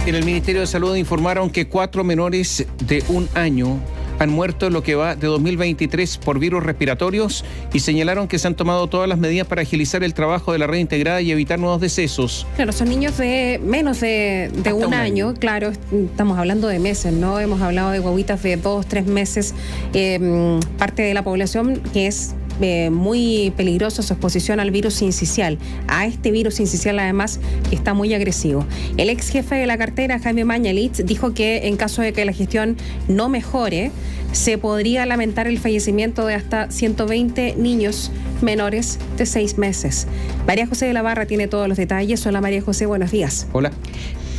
En el Ministerio de Salud informaron que 4 menores de 1 año han muerto en lo que va de 2023 por virus respiratorios y señalaron que se han tomado todas las medidas para agilizar el trabajo de la red integrada y evitar nuevos decesos. Claro, son niños de menos de un año, claro, estamos hablando de meses, ¿no? Hemos hablado de guaguitas de 2, 3 meses, parte de la población que es muy peligrosa su exposición al virus sincicial, a este virus sincicial además que está muy agresivo. El ex jefe de la cartera, Jaime Mañalich, dijo que en caso de que la gestión no mejore, se podría lamentar el fallecimiento de hasta 120 niños menores de 6 meses. María José de la Barra tiene todos los detalles. Hola María José, buenos días. Hola.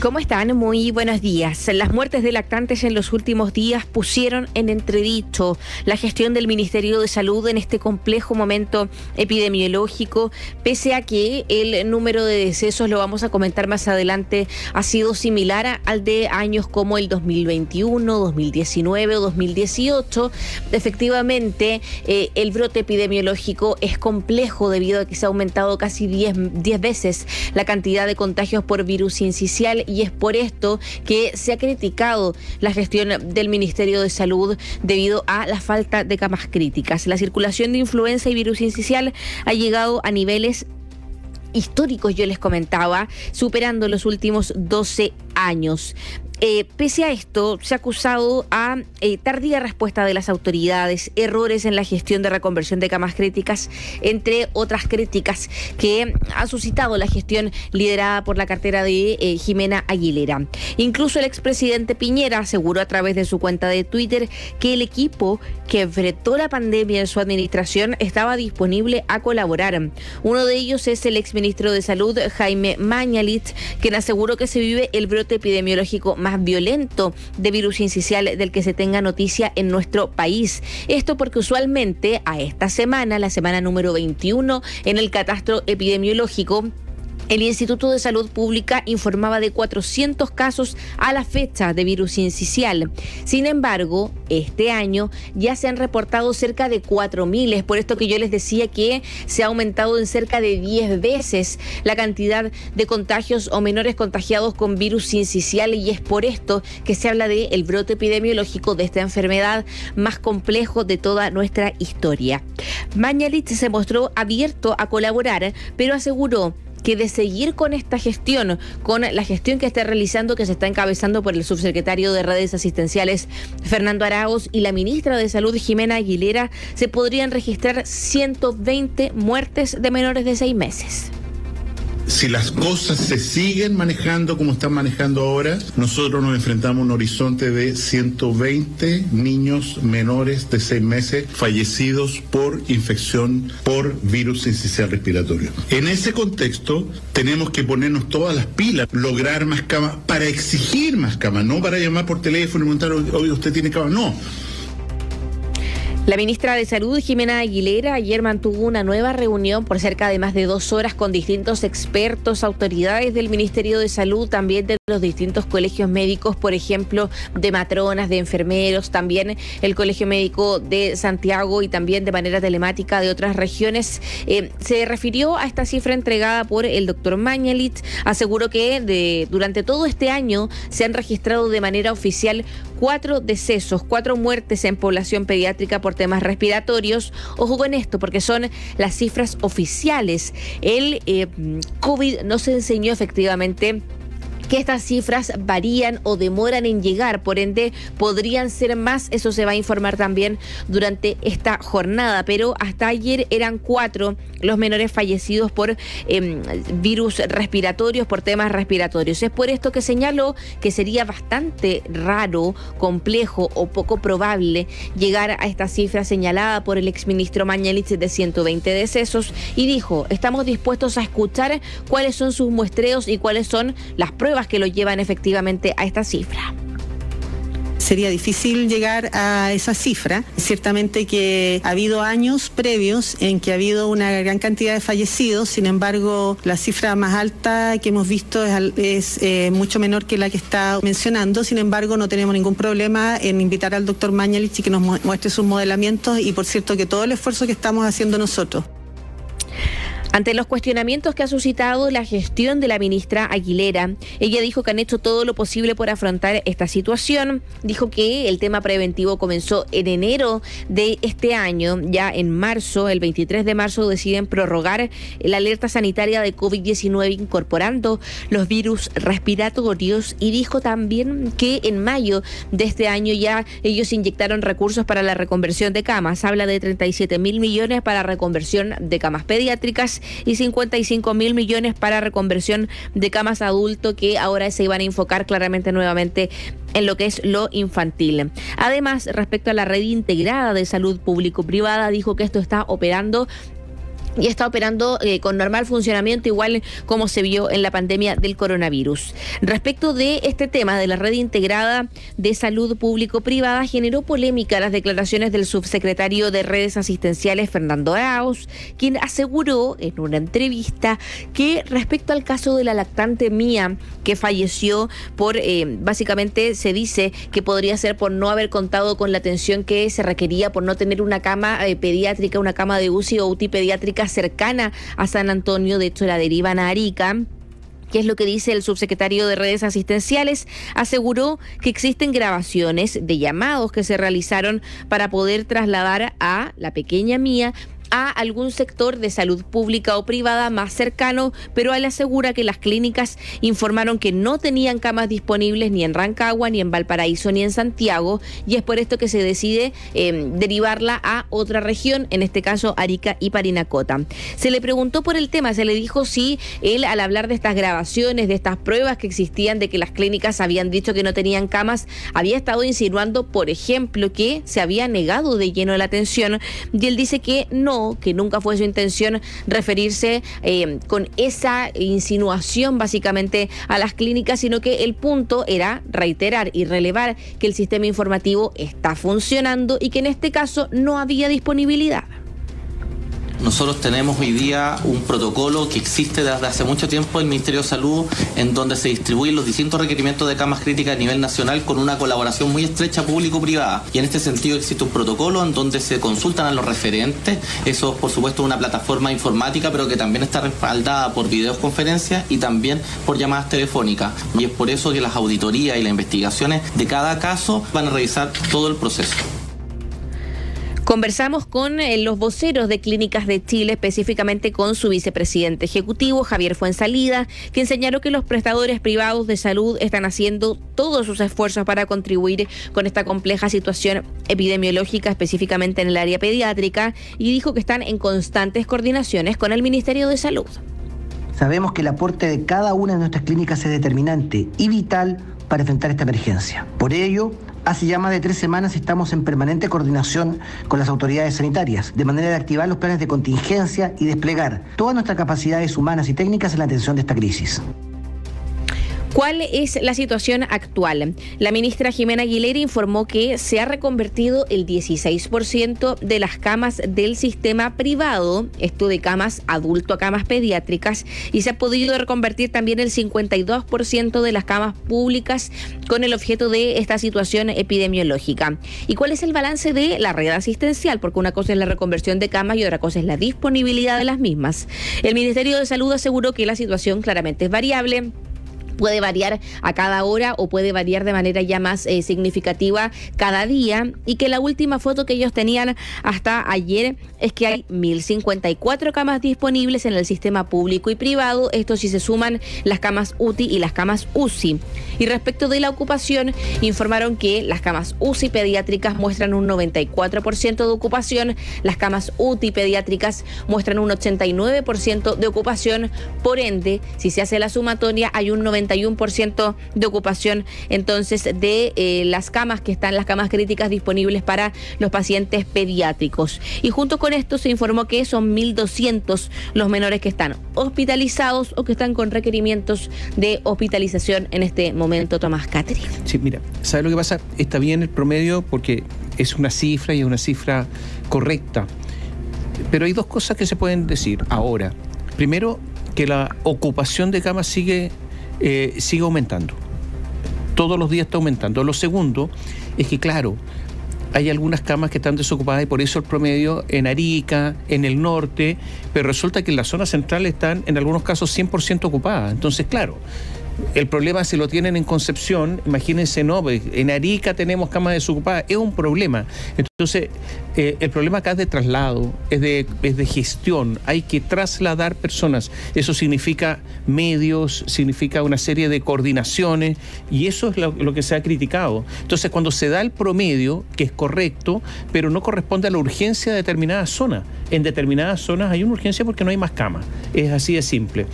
¿Cómo están? Muy buenos días. Las muertes de lactantes en los últimos días pusieron en entredicho la gestión del Ministerio de Salud en este complejo momento epidemiológico, pese a que el número de decesos, lo vamos a comentar más adelante, ha sido similar al de años como el 2021, 2019 o 2018. Efectivamente, el brote epidemiológico es complejo debido a que se ha aumentado casi 10 veces la cantidad de contagios por virus sincicial, y es por esto que se ha criticado la gestión del Ministerio de Salud debido a la falta de camas críticas. La circulación de influenza y virus sincicial ha llegado a niveles históricos, yo les comentaba, superando los últimos 12 años. Pese a esto, se ha acusado a tardía respuesta de las autoridades, errores en la gestión de reconversión de camas críticas, entre otras críticas que ha suscitado la gestión liderada por la cartera de Jimena Aguilera. Incluso el expresidente Piñera aseguró a través de su cuenta de Twitter que el equipo que enfrentó la pandemia en su administración estaba disponible a colaborar. Uno de ellos es el exministro de Salud, Jaime Mañalich, quien aseguró que se vive el brote epidemiológico más violento de virus sincicial del que se tenga noticia en nuestro país. Esto porque usualmente a esta semana, la semana número 21, en el catastro epidemiológico, el Instituto de Salud Pública informaba de 400 casos a la fecha de virus sincicial. Sin embargo, este año ya se han reportado cerca de 4.000. Es por esto que yo les decía que se ha aumentado en cerca de 10 veces la cantidad de contagios o menores contagiados con virus sincicial, y es por esto que se habla de el brote epidemiológico de esta enfermedad más complejo de toda nuestra historia. Mañalich se mostró abierto a colaborar, pero aseguró que de seguir con esta gestión, con la gestión que está realizando, que se está encabezando por el subsecretario de Redes Asistenciales, Fernando Arauz, y la ministra de Salud, Jimena Aguilera, se podrían registrar 120 muertes de menores de 6 meses. Si las cosas se siguen manejando como están manejando ahora, nosotros nos enfrentamos a un horizonte de 120 niños menores de 6 meses fallecidos por infección por virus sincicial respiratorio. En ese contexto, tenemos que ponernos todas las pilas, lograr más camas, para exigir más camas, no para llamar por teléfono y preguntar, oye, ¿usted tiene camas? No. La ministra de Salud, Jimena Aguilera, ayer mantuvo una nueva reunión por cerca de más de 2 horas con distintos expertos, autoridades del Ministerio de Salud, también de los distintos colegios médicos, por ejemplo, de matronas, de enfermeros, también el Colegio Médico de Santiago y también de manera telemática de otras regiones. Se refirió a esta cifra entregada por el doctor Mañalich, aseguró que durante todo este año se han registrado de manera oficial 4 decesos, 4 muertes en población pediátrica por temas respiratorios. Ojo con esto, porque son las cifras oficiales. El COVID nos enseñó efectivamente que estas cifras varían o demoran en llegar, por ende podrían ser más. Eso se va a informar también durante esta jornada, pero hasta ayer eran 4 los menores fallecidos por virus respiratorios, por temas respiratorios. Es por esto que señaló que sería bastante raro, complejo o poco probable llegar a esta cifra señalada por el exministro Mañalich de 120 decesos, y dijo: estamos dispuestos a escuchar cuáles son sus muestreos y cuáles son las pruebas que lo llevan efectivamente a esta cifra. Sería difícil llegar a esa cifra. Ciertamente que ha habido años previos en que ha habido una gran cantidad de fallecidos, sin embargo, la cifra más alta que hemos visto es mucho menor que la que está mencionando. Sin embargo, no tenemos ningún problema en invitar al doctor Mañalich y que nos muestre sus modelamientos, y por cierto que todo el esfuerzo que estamos haciendo nosotros. Ante los cuestionamientos que ha suscitado la gestión de la ministra Aguilera, ella dijo que han hecho todo lo posible por afrontar esta situación. Dijo que el tema preventivo comenzó en enero de este año. Ya en marzo, el 23 de marzo, deciden prorrogar la alerta sanitaria de COVID-19 incorporando los virus respiratorios, y dijo también que en mayo de este año ya ellos inyectaron recursos para la reconversión de camas. Habla de 37.000 millones para reconversión de camas pediátricas y 55.000 millones para reconversión de camas adulto, que ahora se iban a enfocar claramente nuevamente en lo que es lo infantil. Además, respecto a la red integrada de salud público-privada, dijo que esto está operando y está operando con normal funcionamiento, igual como se vio en la pandemia del coronavirus. Respecto de este tema de la red integrada de salud público-privada, generó polémica las declaraciones del subsecretario de redes asistenciales, Fernando Arauz, quien aseguró en una entrevista que respecto al caso de la lactante Mía, que falleció por, básicamente se dice que podría ser por no haber contado con la atención que se requería, por no tener una cama pediátrica, una cama de UCI o UTI pediátrica cercana a San Antonio. De hecho, la derivan a Arica. ¿Qué es lo que dice el subsecretario de redes asistenciales? Aseguró que existen grabaciones de llamados que se realizaron para poder trasladar a la pequeña Mía a algún sector de salud pública o privada más cercano, pero él asegura que las clínicas informaron que no tenían camas disponibles ni en Rancagua, ni en Valparaíso, ni en Santiago, y es por esto que se decide derivarla a otra región, en este caso Arica y Parinacota. Se le preguntó por el tema, se le dijo si él, al hablar de estas grabaciones, de estas pruebas que existían de que las clínicas habían dicho que no tenían camas, había estado insinuando, por ejemplo, que se había negado de lleno la atención, y él dice que no, que nunca fue su intención referirse con esa insinuación básicamente a las clínicas, sino que el punto era reiterar y relevar que el sistema informativo está funcionando y que en este caso no había disponibilidad. Nosotros tenemos hoy día un protocolo que existe desde hace mucho tiempo en el Ministerio de Salud, en donde se distribuyen los distintos requerimientos de camas críticas a nivel nacional con una colaboración muy estrecha público-privada. Y en este sentido existe un protocolo en donde se consultan a los referentes. Eso, por supuesto, es una plataforma informática, pero que también está respaldada por videoconferencias y también por llamadas telefónicas. Y es por eso que las auditorías y las investigaciones de cada caso van a revisar todo el proceso. Conversamos con los voceros de Clínicas de Chile, específicamente con su vicepresidente ejecutivo, Javier Fuenzalida, quien señaló que los prestadores privados de salud están haciendo todos sus esfuerzos para contribuir con esta compleja situación epidemiológica, específicamente en el área pediátrica, y dijo que están en constantes coordinaciones con el Ministerio de Salud. Sabemos que el aporte de cada una de nuestras clínicas es determinante y vital para enfrentar esta emergencia. Por ello, hace ya más de 3 semanas estamos en permanente coordinación con las autoridades sanitarias, de manera de activar los planes de contingencia y desplegar todas nuestras capacidades humanas y técnicas en la atención de esta crisis. ¿Cuál es la situación actual? La ministra Jimena Aguilera informó que se ha reconvertido el 16% de las camas del sistema privado, esto de camas adulto a camas pediátricas, y se ha podido reconvertir también el 52% de las camas públicas con el objeto de esta situación epidemiológica. ¿Y cuál es el balance de la red asistencial? Porque una cosa es la reconversión de camas y otra cosa es la disponibilidad de las mismas. El Ministerio de Salud aseguró que la situación claramente es variable. Puede variar a cada hora o puede variar de manera ya más significativa cada día, y que la última foto que ellos tenían hasta ayer es que hay 1.054 camas disponibles en el sistema público y privado, esto si se suman las camas UTI y las camas UCI. Y respecto de la ocupación, informaron que las camas UCI pediátricas muestran un 94% de ocupación, las camas UTI pediátricas muestran un 89% de ocupación, por ende, si se hace la sumatoria, hay un 91% de ocupación entonces de las camas que están, las camas críticas disponibles para los pacientes pediátricos. Y junto con esto se informó que son 1.200 los menores que están hospitalizados o que están con requerimientos de hospitalización en este momento, Tomás Catherine. Sí, mira, ¿sabes lo que pasa? Está bien el promedio porque es una cifra y es una cifra correcta. Pero hay dos cosas que se pueden decir ahora. Primero, que la ocupación de camas sigue aumentando. Todos los días está aumentando. Lo segundo es que, claro, hay algunas camas que están desocupadas y por eso el promedio en Arica, en el norte, pero resulta que en la zona central están en algunos casos 100% ocupadas. Entonces, claro, el problema si lo tienen en Concepción, imagínense, no, en Arica tenemos camas desocupadas, es un problema. Entonces, el problema acá es de traslado, es de gestión, hay que trasladar personas, eso significa medios, significa una serie de coordinaciones y eso es lo que se ha criticado. Entonces, cuando se da el promedio, que es correcto, pero no corresponde a la urgencia de determinadas zonas, en determinadas zonas hay una urgencia porque no hay más camas, es así de simple.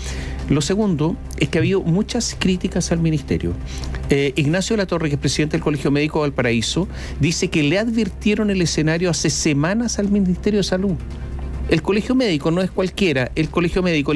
Lo segundo es que ha habido muchas críticas al ministerio. Ignacio de la Torre, que es presidente del Colegio Médico de Valparaíso, dice que le advirtieron el escenario hace semanas al Ministerio de Salud. El colegio médico no es cualquiera, el colegio médico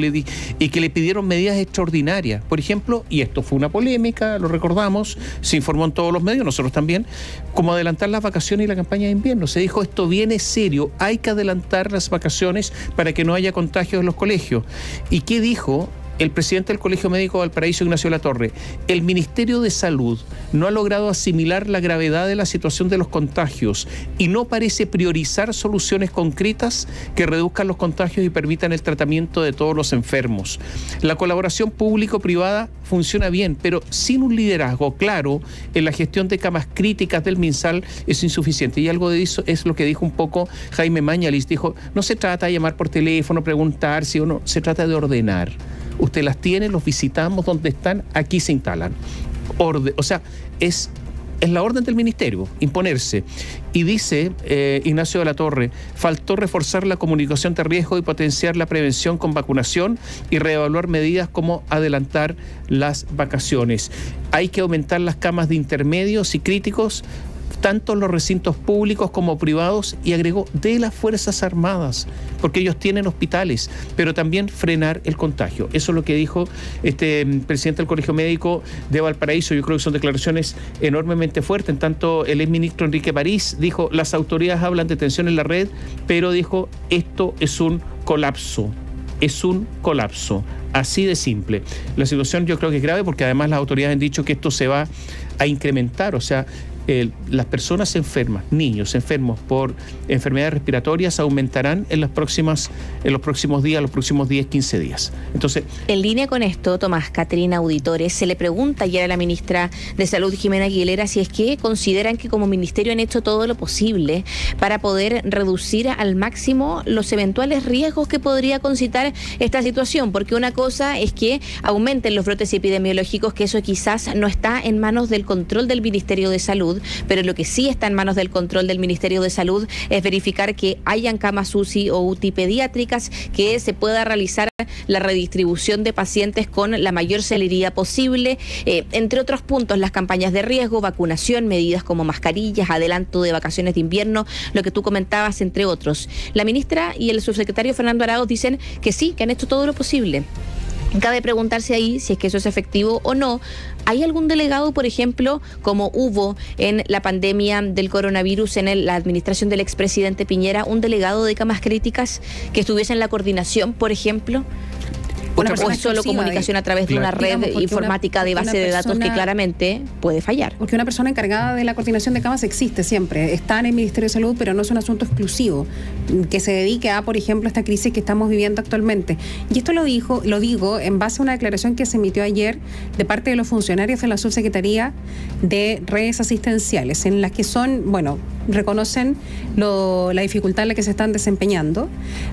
y que le pidieron medidas extraordinarias. Por ejemplo, y esto fue una polémica, lo recordamos, se informó en todos los medios, nosotros también, como adelantar las vacaciones y la campaña de invierno. Se dijo, esto viene serio, hay que adelantar las vacaciones para que no haya contagios en los colegios. ¿Y qué dijo el presidente del Colegio Médico de Valparaíso, Ignacio de la Torre? El Ministerio de Salud no ha logrado asimilar la gravedad de la situación de los contagios y no parece priorizar soluciones concretas que reduzcan los contagios y permitan el tratamiento de todos los enfermos. La colaboración público-privada funciona bien, pero sin un liderazgo claro en la gestión de camas críticas del MinSal es insuficiente. Y algo de eso es lo que dijo un poco Jaime Mañalich. Dijo, no se trata de llamar por teléfono, preguntar si uno, se trata de ordenar. Usted las tiene, los visitamos, donde están, aquí se instalan. O sea, es la orden del ministerio, imponerse. Y dice Ignacio de la Torre, faltó reforzar la comunicación de riesgo y potenciar la prevención con vacunación y reevaluar medidas como adelantar las vacaciones. Hay que aumentar las camas de intermedios y críticos, tanto en los recintos públicos como privados, y agregó, de las Fuerzas Armadas, porque ellos tienen hospitales, pero también frenar el contagio. Eso es lo que dijo este presidente del Colegio Médico de Valparaíso. Yo creo que son declaraciones enormemente fuertes. En tanto, el exministro Enrique París dijo, las autoridades hablan de tensión en la red, pero dijo, esto es un colapso. Es un colapso, así de simple. La situación yo creo que es grave porque además las autoridades han dicho que esto se va a incrementar, o sea, las personas enfermas, niños enfermos por enfermedades respiratorias aumentarán en los próximos días, los próximos 10, 15 días. Entonces, en línea con esto, Tomás, Caterina Auditores, se le pregunta ayer a la ministra de Salud, Jimena Aguilera, si es que consideran que como ministerio han hecho todo lo posible para poder reducir al máximo los eventuales riesgos que podría concitar esta situación, porque una cosa es que aumenten los brotes epidemiológicos, que eso quizás no está en manos del control del Ministerio de Salud, pero lo que sí está en manos del control del Ministerio de Salud es verificar que hayan camas UCI o UTI pediátricas, que se pueda realizar la redistribución de pacientes con la mayor celeridad posible, entre otros puntos, las campañas de riesgo, vacunación, medidas como mascarillas, adelanto de vacaciones de invierno, lo que tú comentabas, entre otros. La ministra y el subsecretario Fernando Arauz dicen que sí, que han hecho todo lo posible. Cabe preguntarse ahí si es que eso es efectivo o no. ¿Hay algún delegado, por ejemplo, como hubo en la pandemia del coronavirus en la administración del expresidente Piñera, un delegado de camas críticas que estuviese en la coordinación, por ejemplo? ¿O es solo comunicación a través de una red informática de base de datos que claramente puede fallar? Porque una persona encargada de la coordinación de camas existe siempre, está en el Ministerio de Salud, pero no es un asunto exclusivo que se dedique a, por ejemplo, esta crisis que estamos viviendo actualmente. Y esto lo digo en base a una declaración que se emitió ayer de parte de los funcionarios de la Subsecretaría de Redes Asistenciales, en las que reconocen la dificultad en la que se están desempeñando,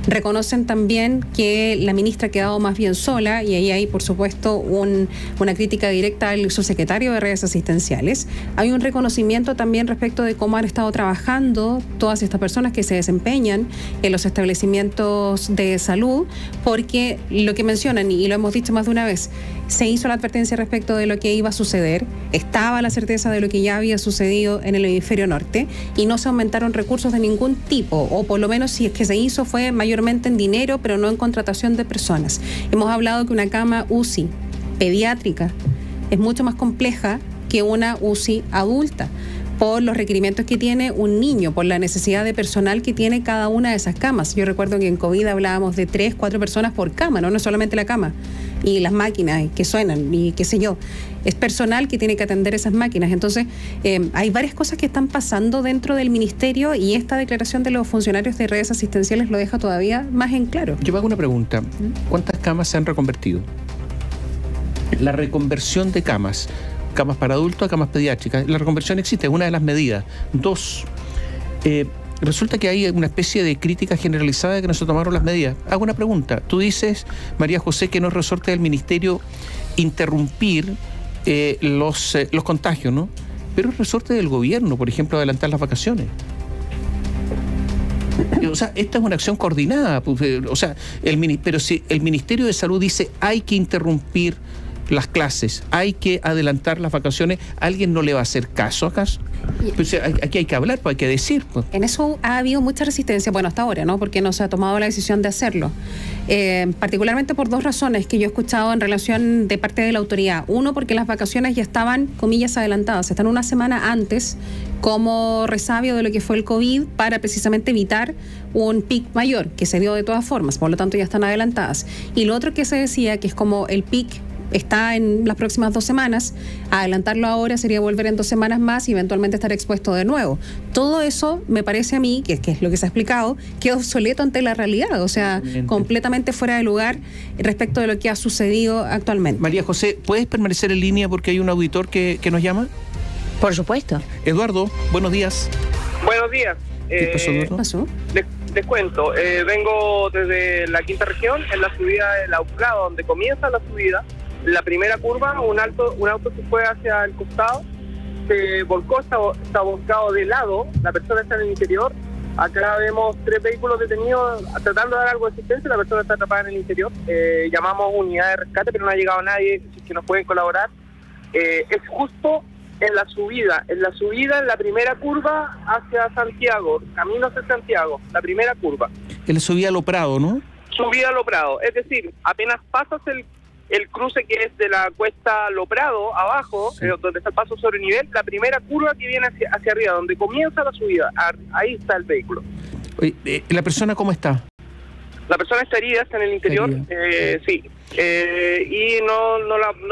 reconocen también que la ministra ha quedado más bien sola, y ahí hay, por supuesto, una crítica directa al subsecretario de Redes Asistenciales. Hay un reconocimiento también respecto de cómo han estado trabajando todas estas personas que se desempeñan en los establecimientos de salud, porque lo que mencionan, y lo hemos dicho más de una vez, se hizo la advertencia respecto de lo que iba a suceder, estaba la certeza de lo que ya había sucedido en el hemisferio norte, y no se aumentaron recursos de ningún tipo, o por lo menos si es que se hizo fue mayormente en dinero, pero no en contratación de personas. Hemos hablado que una cama UCI pediátrica es mucho más compleja que una UCI adulta, por los requerimientos que tiene un niño, por la necesidad de personal que tiene cada una de esas camas. Yo recuerdo que en COVID hablábamos de 3, 4 personas por cama, no solamente la cama. y las máquinas que suenan y qué sé yo. Es personal que tiene que atender esas máquinas. Entonces, hay varias cosas que están pasando dentro del ministerio y esta declaración de los funcionarios de redes asistenciales lo deja todavía más en claro. Yo me hago una pregunta. ¿Cuántas camas se han reconvertido? La reconversión de camas para adultos a camas pediátricas, la reconversión existe, es una de las medidas. 2, resulta que hay una especie de crítica generalizada de que no se tomaron las medidas. Hago una pregunta. Tú dices, María José, que no es resorte del ministerio interrumpir los contagios, ¿no? Pero es resorte del gobierno, por ejemplo, adelantar las vacaciones. O sea, esta es una acción coordinada. O sea, pero si el Ministerio de Salud dice hay que interrumpir las clases, hay que adelantar las vacaciones, ¿alguien no le va a hacer caso acaso? Pues aquí hay que hablar, pues hay que decir. Pues. En eso ha habido mucha resistencia, bueno, hasta ahora, ¿no? Porque no se ha tomado la decisión de hacerlo. Particularmente por 2 razones que yo he escuchado en relación de parte de la autoridad. Uno, porque las vacaciones ya estaban, comillas, adelantadas, están una semana antes como resabio de lo que fue el COVID para precisamente evitar un pic mayor, que se dio de todas formas, por lo tanto ya están adelantadas. Y lo otro que se decía, que es como el pic está en las próximas 2 semanas, adelantarlo ahora sería volver en 2 semanas más y eventualmente estar expuesto de nuevo. Todo eso me parece a mí, que es lo que se ha explicado, queda obsoleto ante la realidad, o sea, completamente fuera de lugar respecto de lo que ha sucedido actualmente. María José, ¿puedes permanecer en línea porque hay un auditor que nos llama? Por supuesto. Eduardo, buenos días. Buenos días. ¿Qué pasó, Eduardo? ¿Qué pasó? Les cuento, vengo desde la quinta región, en la subida de La Uclado, donde comienza la subida. La primera curva, un auto se fue hacia el costado, se volcó, está volcado de lado, la persona está en el interior. Acá vemos 3 vehículos detenidos tratando de dar algo de asistencia, la persona está atrapada en el interior. Llamamos unidad de rescate, pero no ha llegado nadie que nos pueden colaborar. Es justo en la subida, en la primera curva hacia Santiago, camino hacia Santiago, la primera curva. En la subida a Lo Prado, ¿no? Subida a Lo Prado, es decir, apenas pasas el cruce que es de la cuesta Lo Prado, abajo, sí, donde está el paso sobre nivel, la primera curva que viene hacia arriba, donde comienza la subida, ahí está el vehículo. Oye, ¿la persona cómo está? La persona está herida, está en el interior, sí, y no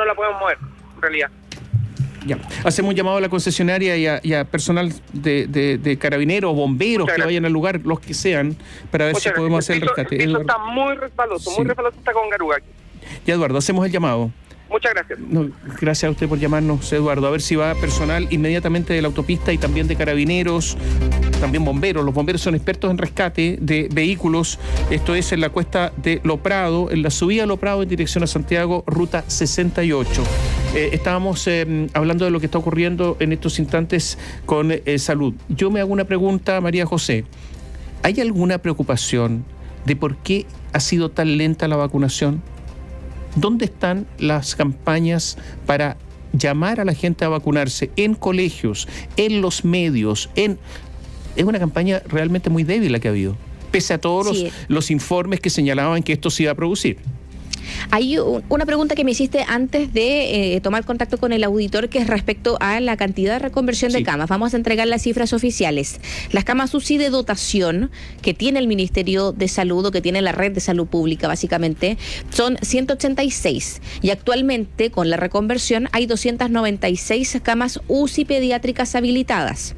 la podemos mover, en realidad. Ya. Hacemos un llamado a la concesionaria y a personal de carabineros, bomberos que vayan al lugar, los que sean, para ver si podemos hacer el rescate. Eso está muy resbaloso, está con Garuga aquí. Ya, Eduardo, hacemos el llamado. Muchas gracias. No, gracias a usted por llamarnos, Eduardo. A ver si va personal inmediatamente de la autopista y también de carabineros, también bomberos. Los bomberos son expertos en rescate de vehículos. Esto es en la cuesta de Lo Prado, en la subida a Lo Prado en dirección a Santiago, ruta 68. Estábamos hablando de lo que está ocurriendo en estos instantes con salud. Yo me hago una pregunta, María José. ¿Hay alguna preocupación de por qué ha sido tan lenta la vacunación? ¿Dónde están las campañas para llamar a la gente a vacunarse en colegios, en los medios? Es una campaña realmente muy débil la que ha habido, pese a todos los informes que señalaban que esto se iba a producir. Hay una pregunta que me hiciste antes de tomar contacto con el auditor, que es respecto a la cantidad de reconversión de camas. Vamos a entregar las cifras oficiales. Las camas UCI de dotación que tiene el Ministerio de Salud, o que tiene la red de salud pública básicamente, son 186. Y actualmente con la reconversión hay 296 camas UCI pediátricas habilitadas.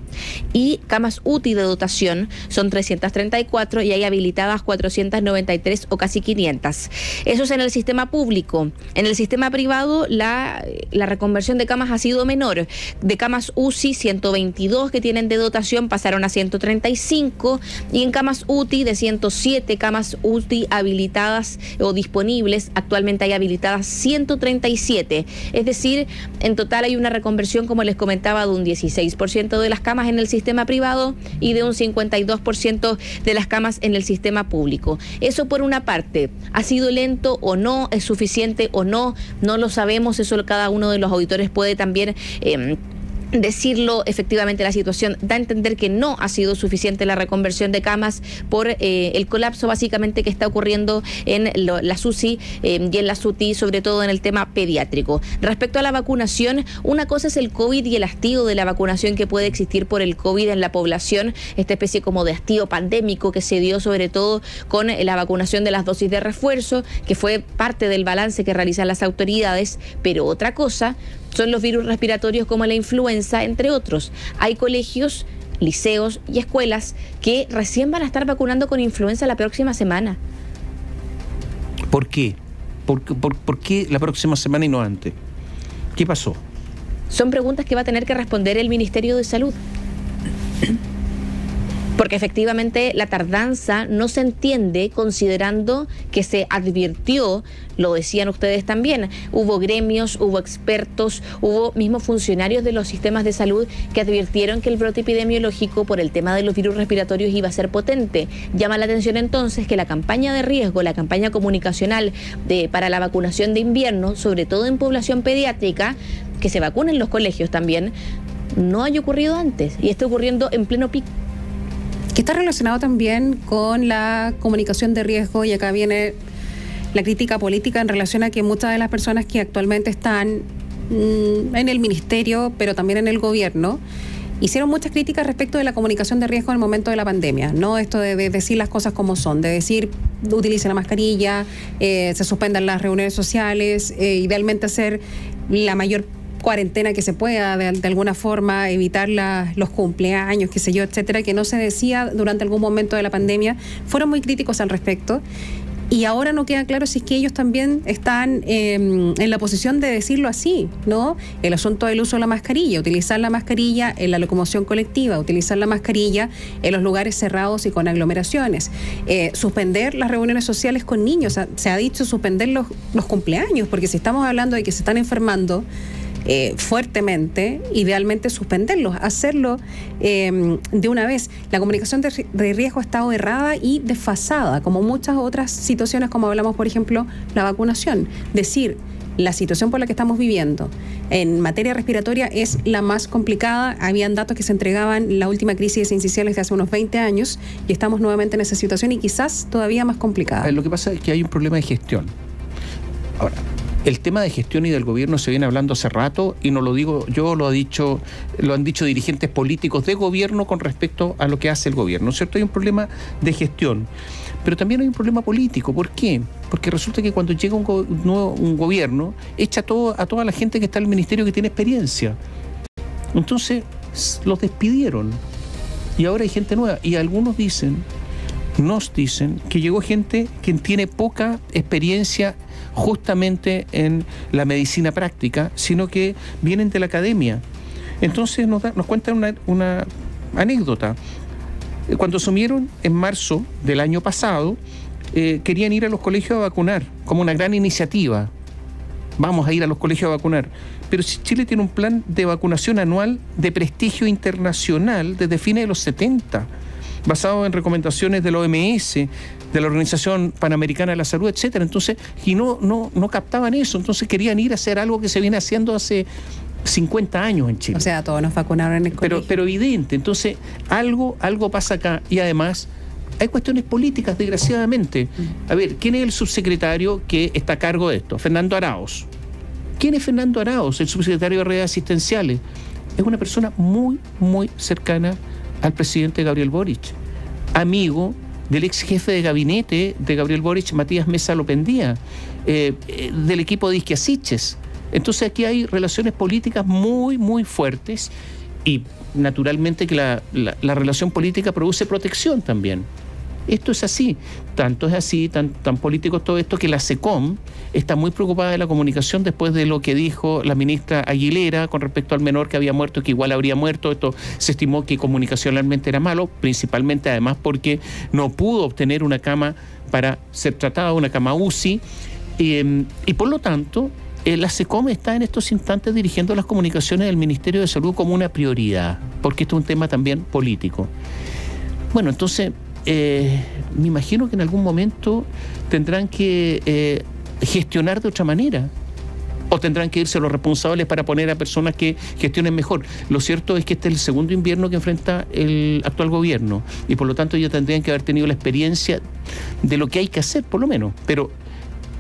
Y camas UTI de dotación son 334 y hay habilitadas 493 o casi 500. Eso es en el sistema público. En el sistema privado la reconversión de camas ha sido menor. De camas UCI, 122 que tienen de dotación pasaron a 135, y en camas UTI, de 107 camas UTI habilitadas o disponibles, actualmente hay habilitadas 137. Es decir, en total hay una reconversión, como les comentaba, de un 16% de las camas en el sistema privado y de un 52% de las camas en el sistema público. Eso por una parte. ¿Ha sido lento o no? ¿Es suficiente o no? No lo sabemos. Eso cada uno de los auditores puede también decirlo, efectivamente la situación da a entender que no ha sido suficiente la reconversión de camas por el colapso básicamente que está ocurriendo en las UCI y en las UTI, sobre todo en el tema pediátrico. Respecto a la vacunación, una cosa es el COVID y el hastío de la vacunación que puede existir por el COVID en la población, esta especie como de hastío pandémico que se dio sobre todo con la vacunación de las dosis de refuerzo, que fue parte del balance que realizan las autoridades, pero otra cosa son los virus respiratorios como la influenza, entre otros. Hay colegios, liceos y escuelas que recién van a estar vacunando con influenza la próxima semana. ¿Por qué? ¿Por qué la próxima semana y no antes? ¿Qué pasó? Son preguntas que va a tener que responder el Ministerio de Salud. Porque efectivamente la tardanza no se entiende considerando que se advirtió, lo decían ustedes también, hubo gremios, hubo expertos, hubo mismos funcionarios de los sistemas de salud que advirtieron que el brote epidemiológico por el tema de los virus respiratorios iba a ser potente. Llama la atención entonces que la campaña de riesgo, la campaña comunicacional para la vacunación de invierno, sobre todo en población pediátrica, que se vacunen en los colegios también, no haya ocurrido antes y está ocurriendo en pleno pico. Que está relacionado también con la comunicación de riesgo, y acá viene la crítica política en relación a que muchas de las personas que actualmente están en el ministerio, pero también en el gobierno, hicieron muchas críticas respecto de la comunicación de riesgo en el momento de la pandemia, ¿no? Esto de decir las cosas como son, de decir, utilicen la mascarilla, se suspendan las reuniones sociales, idealmente hacer la mayor cuarentena que se pueda, de alguna forma evitar los cumpleaños, qué sé yo, etcétera, que no se decía durante algún momento de la pandemia. Fueron muy críticos al respecto y ahora no queda claro si es que ellos también están en la posición de decirlo así, ¿no? El asunto del uso de la mascarilla, utilizar la mascarilla en la locomoción colectiva, utilizar la mascarilla en los lugares cerrados y con aglomeraciones, suspender las reuniones sociales con niños, se ha dicho suspender los cumpleaños, porque si estamos hablando de que se están enfermando fuertemente, idealmente suspenderlos, hacerlo de una vez. La comunicación de riesgo ha estado errada y desfasada, como muchas otras situaciones, como hablamos, por ejemplo, la vacunación. Decir, la situación por la que estamos viviendo en materia respiratoria es la más complicada. Habían datos que se entregaban en la última crisis de sinciciales de hace unos 20 años y estamos nuevamente en esa situación y quizás todavía más complicada. Lo que pasa es que hay un problema de gestión. Ahora, el tema de gestión y del gobierno se viene hablando hace rato y no lo digo yo, lo han dicho dirigentes políticos de gobierno con respecto a lo que hace el gobierno, ¿cierto? Hay un problema de gestión, pero también hay un problema político. ¿Por qué? Porque resulta que cuando llega un gobierno, echa a toda la gente que está en el ministerio que tiene experiencia. Entonces, los despidieron y ahora hay gente nueva. Y algunos nos dicen que llegó gente que tiene poca experiencia justamente en la medicina práctica, sino que vienen de la academia. Entonces nos cuentan una anécdota. Cuando asumieron en marzo del año pasado, querían ir a los colegios a vacunar, como una gran iniciativa. Vamos a ir a los colegios a vacunar. Pero si Chile tiene un plan de vacunación anual de prestigio internacional desde fines de los 70, basado en recomendaciones de la OMS, de la Organización Panamericana de la Salud, etcétera. Entonces, y no captaban eso, entonces querían ir a hacer algo que se viene haciendo hace 50 años en Chile. O sea, todos nos vacunaron en el colegio. Pero evidente, entonces algo pasa acá y además hay cuestiones políticas, desgraciadamente. A ver, ¿quién es el subsecretario que está a cargo de esto? Fernando Arauz. ¿Quién es Fernando Arauz, el subsecretario de redes asistenciales? Es una persona muy, muy cercana al presidente Gabriel Boric, amigo del ex jefe de gabinete de Gabriel Boric, Matías Mesa Lopendía, del equipo de Isquiasiches. Entonces aquí hay relaciones políticas muy, muy fuertes y naturalmente que la relación política produce protección también. Esto es así, tanto es así, tan político todo esto, que la SECOM está muy preocupada de la comunicación después de lo que dijo la ministra Aguilera con respecto al menor que había muerto, que igual habría muerto. Esto se estimó que comunicacionalmente era malo, principalmente además porque no pudo obtener una cama para ser tratada, una cama UCI, y por lo tanto la SECOM está en estos instantes dirigiendo las comunicaciones del Ministerio de Salud como una prioridad, porque esto es un tema también político. Bueno, entonces me imagino que en algún momento tendrán que gestionar de otra manera. ¿O tendrán que irse los responsables para poner a personas que gestionen mejor? Lo cierto es que este es el segundo invierno que enfrenta el actual gobierno y por lo tanto ya tendrían que haber tenido la experiencia de lo que hay que hacer, por lo menos. Pero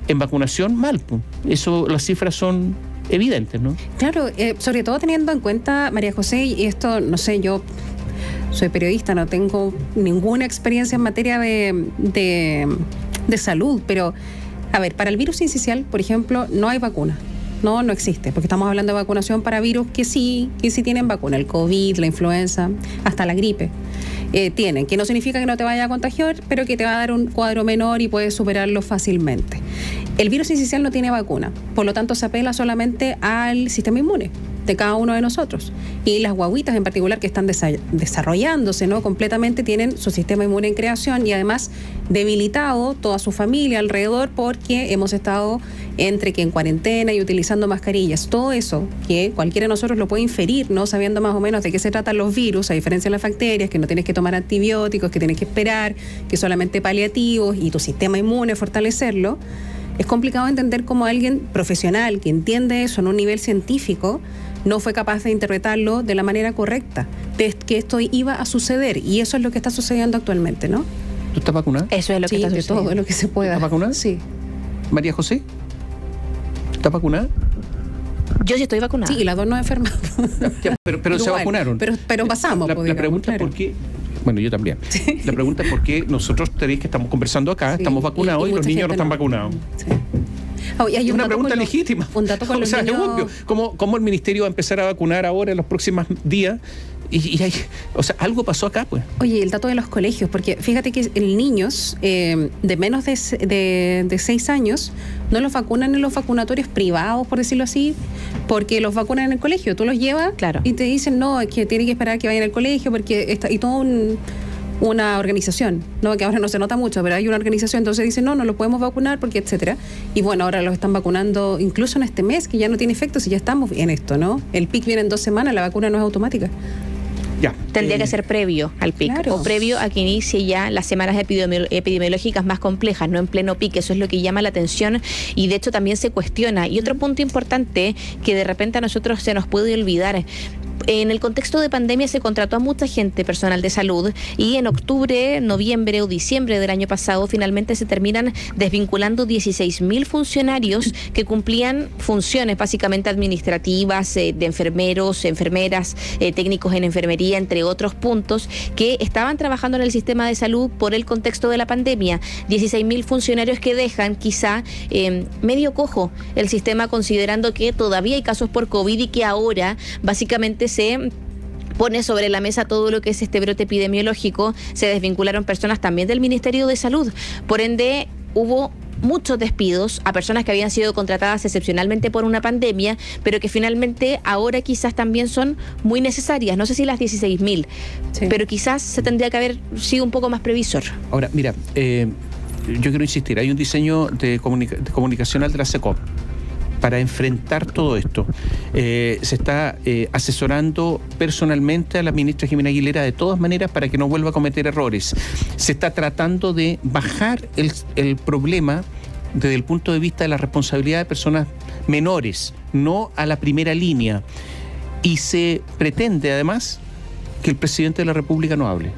en vacunación, mal. Eso, las cifras son evidentes, ¿no? Claro, sobre todo teniendo en cuenta, María José, y esto, no sé, yo soy periodista, no tengo ninguna experiencia en materia de salud, pero, a ver, para el virus sincicial, por ejemplo, no hay vacuna. No existe, porque estamos hablando de vacunación para virus que sí tienen vacuna, el COVID, la influenza, hasta la gripe. Tienen, que no significa que no te vaya a contagiar, pero que te va a dar un cuadro menor y puedes superarlo fácilmente. El virus sincicial no tiene vacuna, por lo tanto se apela solamente al sistema inmune de cada uno de nosotros. Y las guaguitas en particular que están desarrollándose, ¿no?, completamente, tienen su sistema inmune en creación y además debilitado toda su familia alrededor porque hemos estado entre que en cuarentena y utilizando mascarillas. Todo eso que cualquiera de nosotros lo puede inferir, ¿no?, sabiendo más o menos de qué se tratan los virus, a diferencia de las bacterias, que no tienes que tomar antibióticos, que tienes que esperar, que solamente paliativos y tu sistema inmune fortalecerlo. Es complicado entender cómo alguien profesional que entiende eso en un nivel científico no fue capaz de interpretarlo de la manera correcta, de que esto iba a suceder, y eso es lo que está sucediendo actualmente, ¿no? ¿Tú estás vacunada? Eso es lo que está sucediendo. Todo lo que se pueda. ¿Estás vacunada? Sí. María José, ¿estás vacunada? Yo sí estoy vacunada. Sí, y las dos nos enfermamos. Pero se vacunaron. Pero pasamos. La pregunta es por qué. Bueno, yo también. Sí. La pregunta es por qué nosotros que estamos conversando acá, sí, estamos vacunados y los niños no están vacunados. Sí. Hay una pregunta legítima. Un dato con los niños. Es obvio. ¿Cómo el ministerio va a empezar a vacunar ahora en los próximos días? Y hay, algo pasó acá, pues. Oye, el dato de los colegios, porque fíjate que niños de menos de 6 años no los vacunan en los vacunatorios privados, por decirlo así, porque los vacunan en el colegio. Tú los llevas, claro, y te dicen, no, es que tienen que esperar que vayan al colegio, porque y todo una organización, ¿no?, que ahora no se nota mucho, pero hay una organización, entonces dicen, no los podemos vacunar porque etcétera. Y bueno, ahora los están vacunando incluso en este mes, que ya no tiene efecto si ya estamos en esto, ¿no? El PIC viene en 2 semanas, la vacuna no es automática. Ya. Tendría que ser previo al PIC, claro, o previo a que inicie ya las semanas epidemiológicas más complejas, no en pleno PIC. Eso es lo que llama la atención y de hecho también se cuestiona. Y otro punto importante que de repente a nosotros se nos puede olvidar: en el contexto de pandemia se contrató a mucha gente, personal de salud, y en octubre, noviembre o diciembre del año pasado finalmente se terminan desvinculando 16.000 funcionarios que cumplían funciones básicamente administrativas, de enfermeros, enfermeras, técnicos en enfermería, entre otros puntos, que estaban trabajando en el sistema de salud por el contexto de la pandemia. 16.000 funcionarios que dejan quizá medio cojo el sistema, considerando que todavía hay casos por COVID y que ahora básicamente se pone sobre la mesa todo lo que es este brote epidemiológico. Se desvincularon personas también del Ministerio de Salud. Por ende, hubo muchos despidos a personas que habían sido contratadas excepcionalmente por una pandemia, pero que finalmente ahora quizás también son muy necesarias. No sé si las 16.000, sí, pero quizás se tendría que haber sido un poco más previsor. Ahora, mira, yo quiero insistir, hay un diseño comunicacional de la SECOP para enfrentar todo esto. Se está asesorando personalmente a la ministra Jimena Aguilera de todas maneras para que no vuelva a cometer errores. Se está tratando de bajar el problema desde el punto de vista de la responsabilidad de personas menores, no a la primera línea. Y se pretende además que el presidente de la República no hable.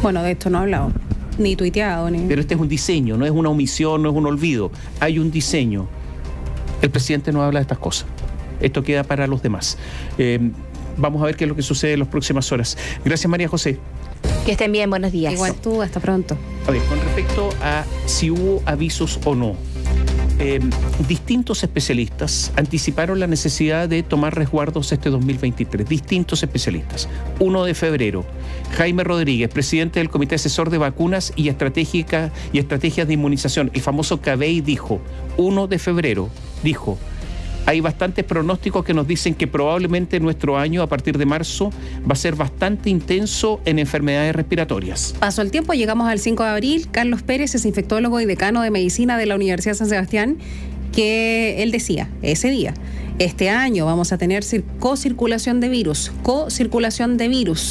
Bueno, de esto no ha hablado, ni tuiteado, ni... Pero este es un diseño, no es una omisión, no es un olvido. Hay un diseño. El presidente no habla de estas cosas. Esto queda para los demás. Vamos a ver qué es lo que sucede en las próximas horas. Gracias, María José. Que estén bien, buenos días. Igual tú, hasta pronto. A ver, con respecto a si hubo avisos o no, distintos especialistas anticiparon la necesidad de tomar resguardos este 2023. Distintos especialistas. 1 de febrero, Jaime Rodríguez, presidente del Comité Asesor de Vacunas y Estrategias de Inmunización, el famoso CABEI, dijo, 1 de febrero, dijo, hay bastantes pronósticos que nos dicen que probablemente nuestro año, a partir de marzo, va a ser bastante intenso en enfermedades respiratorias. Pasó el tiempo, llegamos al 5 de abril. Carlos Pérez es infectólogo y decano de medicina de la Universidad de San Sebastián, que él decía, ese día, este año vamos a tener co-circulación de virus,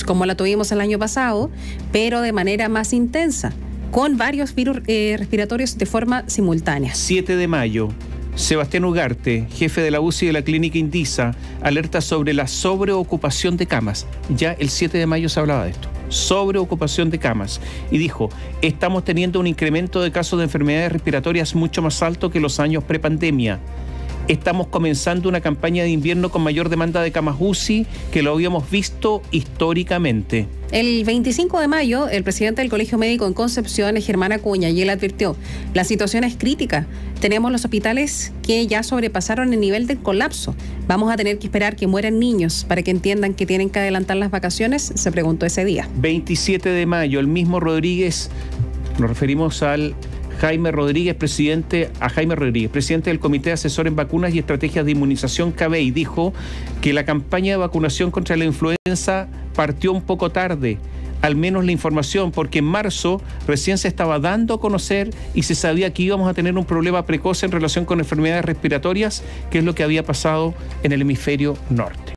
como la tuvimos el año pasado, pero de manera más intensa, con varios virus respiratorios de forma simultánea. 7 de mayo. Sebastián Ugarte, jefe de la UCI de la Clínica Indisa, alerta sobre la sobreocupación de camas. Ya el 7 de mayo se hablaba de esto. Sobreocupación de camas. Y dijo, estamos teniendo un incremento de casos de enfermedades respiratorias mucho más alto que los años prepandemia. Estamos comenzando una campaña de invierno con mayor demanda de camas UCI que lo habíamos visto históricamente. El 25 de mayo, el presidente del Colegio Médico en Concepción, Germán Acuña, y él advirtió, la situación es crítica. Tenemos los hospitales que ya sobrepasaron el nivel del colapso. Vamos a tener que esperar que mueran niños para que entiendan que tienen que adelantar las vacaciones, se preguntó ese día. 27 de mayo, el mismo Rodríguez, nos referimos al Jaime Rodríguez, presidente del Comité Asesor en Vacunas y Estrategias de Inmunización CABEI, dijo que la campaña de vacunación contra la influenza partió un poco tarde, al menos la información, porque en marzo recién se estaba dando a conocer y se sabía que íbamos a tener un problema precoz en relación con enfermedades respiratorias, que es lo que había pasado en el hemisferio norte.